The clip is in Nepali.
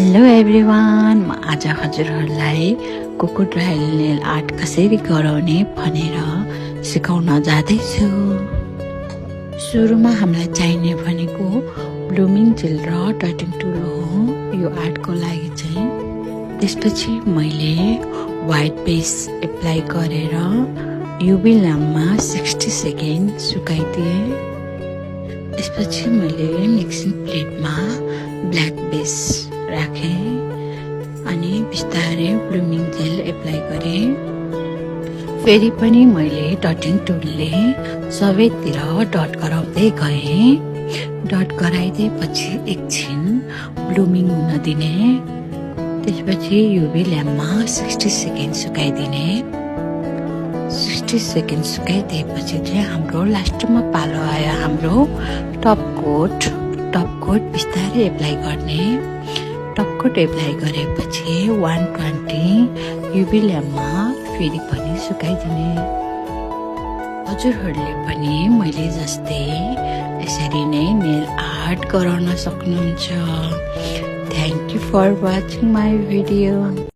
हेलो एभ्रिवान, म आज हजुरहरूलाई क्रोकोडाइल नेल आर्ट कसरी गराउने भनेर सिकाउन जाँदैछु। सुरुमा हामीलाई चाहिने भनेको ब्लुमिङ जेल र टटिङ टुल हो यो आर्टको लागि चाहिँ। त्यसपछि मैले व्हाइट बेस एप्लाई गरेर युभी ल्याम्पमा 60 सेकेन्ड सुकाइदिएँ। त्यसपछि मैले मिक्सिङ प्लेटमा ब्ल्याक बेस राखे अनि बिस्तारै ब्लुमिङ जेल एप्लाई गरे। फेरि पनि मैले डटिङ टुलले सबैतिर डट गराउँदै गएँ। डट गराइदिएपछि एकछिन ब्लुमिङ हुन दिने। त्यसपछि युभी ल्याम्पमा 60 सेकेन्ड सुकाइदिने। 60 सेकेन्ड सुकाइदिएपछि चाहिँ हाम्रो लास्टमा पालो आयो हाम्रो टप कोट बिस्तारै एप्लाई गर्ने। टप कोट एप्लाई गरेपछि 120 युभी ल्याम्पमा फेरि पनि सुकाइदिने। हजुरहरूले पनि मैले जस्तै यसरी नै नेल आर्ट गराउन सक्नुहुन्छ। Thank you for watching my video.